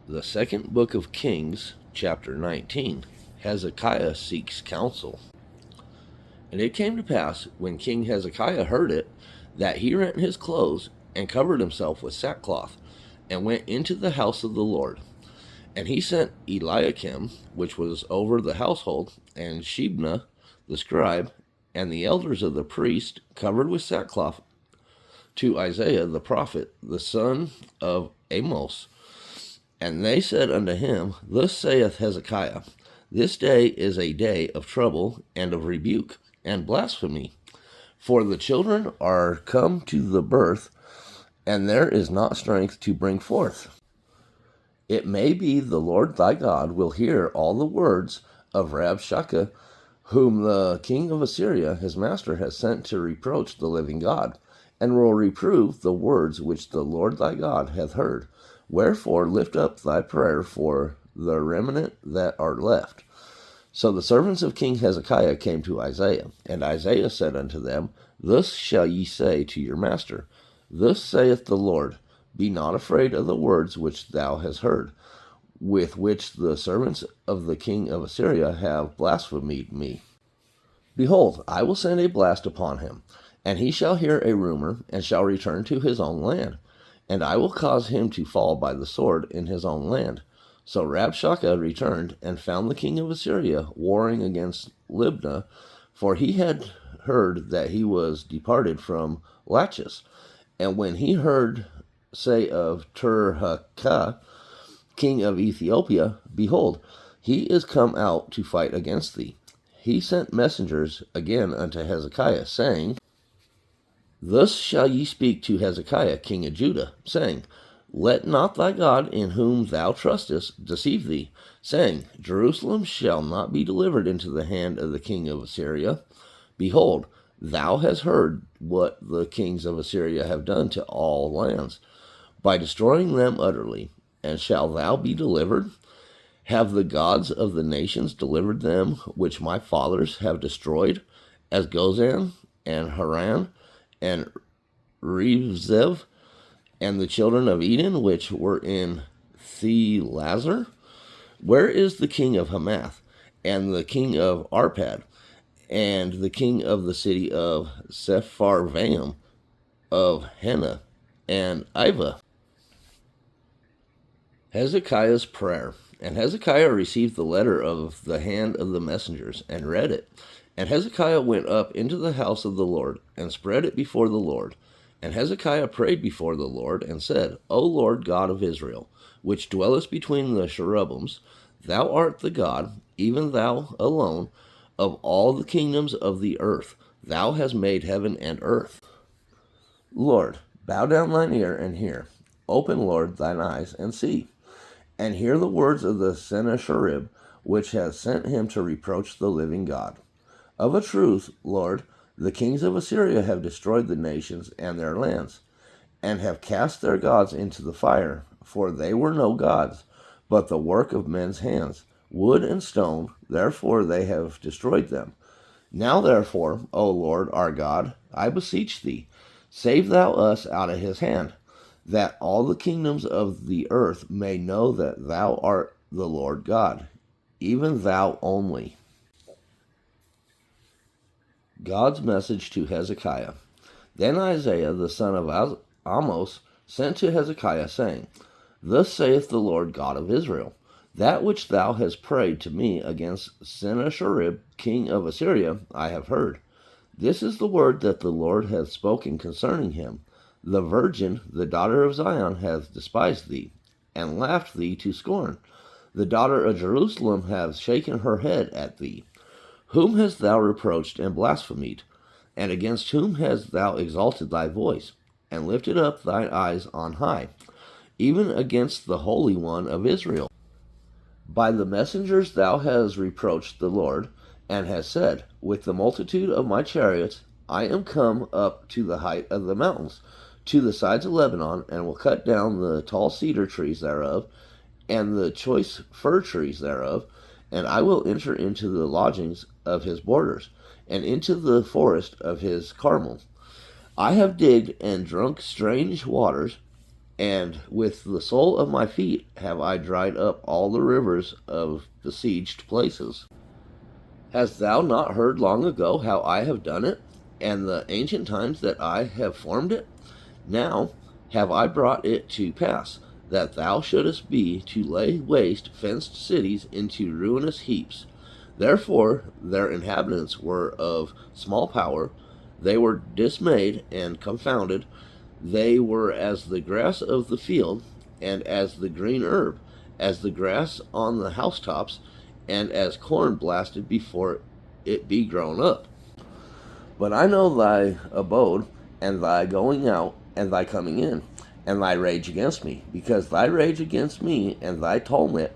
The second book of Kings, chapter 19. Hezekiah seeks counsel. And it came to pass, when King Hezekiah heard it, that he rent his clothes, and covered himself with sackcloth, and went into the house of the Lord. And he sent Eliakim, which was over the household, and Shebna the scribe, and the elders of the priest, covered with sackcloth, to Isaiah the prophet, the son of Amos. And they said unto him, Thus saith Hezekiah, This day is a day of trouble, and of rebuke, and blasphemy. For the children are come to the birth, and there is not strength to bring forth. It may be the Lord thy God will hear all the words of Rabshakeh, whom the king of Assyria his master has sent to reproach the living God, and will reprove the words which the Lord thy God hath heard. Wherefore lift up thy prayer for the remnant that are left. So the servants of King Hezekiah came to Isaiah, and Isaiah said unto them, Thus shall ye say to your master, Thus saith the Lord, Be not afraid of the words which thou hast heard, with which the servants of the king of Assyria have blasphemed me. Behold, I will send a blast upon him, and he shall hear a rumor, and shall return to his own land. And I will cause him to fall by the sword in his own land. So Rabshakeh returned, and found the king of Assyria warring against Libnah, for he had heard that he was departed from Lachish. And when he heard say of Tirhakah, king of Ethiopia, Behold, he is come out to fight against thee. He sent messengers again unto Hezekiah, saying, Thus shall ye speak to Hezekiah, king of Judah, saying, Let not thy God in whom thou trustest deceive thee, saying, Jerusalem shall not be delivered into the hand of the king of Assyria. Behold, thou hast heard what the kings of Assyria have done to all lands, by destroying them utterly. And shall thou be delivered? Have the gods of the nations delivered them which my fathers have destroyed, as Gozan and Haran, and Rezeph, and the children of Eden, which were in Thelazar? Where is the king of Hamath, and the king of Arpad, and the king of the city of Sepharvaim, of Hena, and Ivah? Hezekiah's prayer. And Hezekiah received the letter of the hand of the messengers, and read it. And Hezekiah went up into the house of the Lord, and spread it before the Lord. And Hezekiah prayed before the Lord, and said, O Lord God of Israel, which dwellest between the cherubims, thou art the God, even thou alone, of all the kingdoms of the earth. Thou hast made heaven and earth. Lord, bow down thine ear and hear. Open, Lord, thine eyes and see. And hear the words of the Sennacherib, which has sent him to reproach the living God. Of a truth, Lord, the kings of Assyria have destroyed the nations and their lands, and have cast their gods into the fire, for they were no gods, but the work of men's hands, wood and stone, therefore they have destroyed them. Now therefore, O Lord our God, I beseech thee, save thou us out of his hand, that all the kingdoms of the earth may know that thou art the Lord God, even thou only. God's message to Hezekiah. Then Isaiah the son of Amos sent to Hezekiah, saying, Thus saith the Lord God of Israel, That which thou hast prayed to me against Sennacherib king of Assyria I have heard. This is the word that the Lord hath spoken concerning him. The virgin, the daughter of Zion, hath despised thee, and laughed thee to scorn. The daughter of Jerusalem hath shaken her head at thee. Whom hast thou reproached and blasphemed? And against whom hast thou exalted thy voice, and lifted up thine eyes on high, even against the Holy One of Israel? By the messengers thou hast reproached the Lord, and hast said, With the multitude of my chariots I am come up to the height of the mountains, to the sides of Lebanon, and will cut down the tall cedar trees thereof, and the choice fir trees thereof, and I will enter into the lodgings of his borders, and into the forest of his Carmel. I have digged and drunk strange waters, And with the sole of my feet have I dried up all the rivers of besieged places. Hast thou not heard long ago how I have done it, and the ancient times that I have formed it? Now have I brought it to pass, that thou shouldest be to lay waste fenced cities into ruinous heaps. Therefore their inhabitants were of small power, they were dismayed and confounded, they were as the grass of the field, and as the green herb, as the grass on the housetops, and as corn blasted before it be grown up. But I know thy abode, and thy going out, and thy coming in, and thy rage against me, because thy rage against me and thy tumult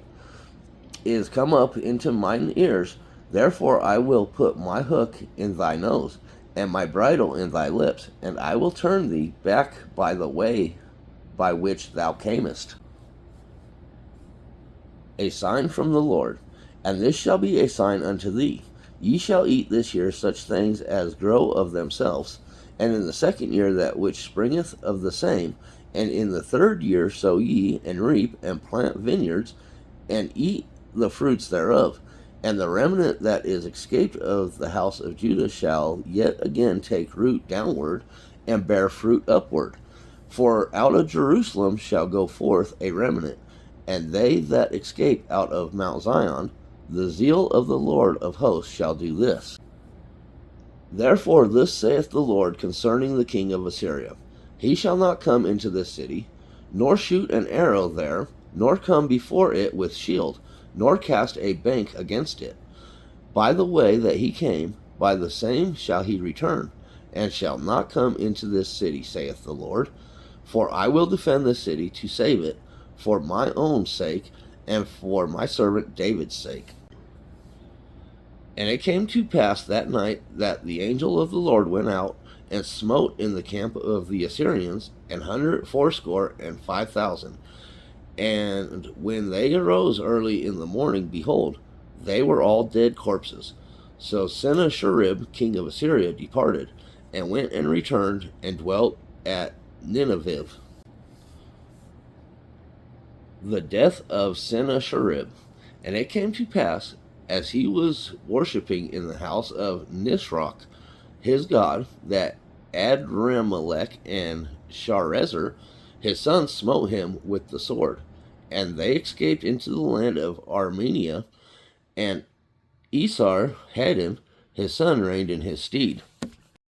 is come up into mine ears. Therefore I will put my hook in thy nose, and my bridle in thy lips, and I will turn thee back by the way by which thou camest. A sign from the Lord. And this shall be a sign unto thee. Ye shall eat this year such things as grow of themselves, and in the second year that which springeth of the same, and in the third year sow ye, and reap, and plant vineyards, and eat the fruits thereof. And the remnant that is escaped of the house of Judah shall yet again take root downward, and bear fruit upward. For out of Jerusalem shall go forth a remnant, and they that escape out of Mount Zion. The zeal of the Lord of hosts shall do this. Therefore this saith the Lord concerning the king of Assyria, He shall not come into this city, nor shoot an arrow there, nor come before it with shield, nor cast a bank against it. By the way that he came, by the same shall he return, and shall not come into this city, saith the Lord. For I will defend this city to save it, for my own sake, and for my servant David's sake. And it came to pass that night that the angel of the Lord went out and smote in the camp of the Assyrians 180,5,000. And when they arose early in the morning, behold, they were all dead corpses. So Sennacherib king of Assyria departed, and went and returned, and dwelt at Nineveh. The death of Sennacherib. And it came to pass, as he was worshipping in the house of Nisroch, his god, that Adrammelech and Sharezer, his sons, smote him with the sword. And they escaped into the land of Armenia, and Esar Haddon, his son, reigned in his stead.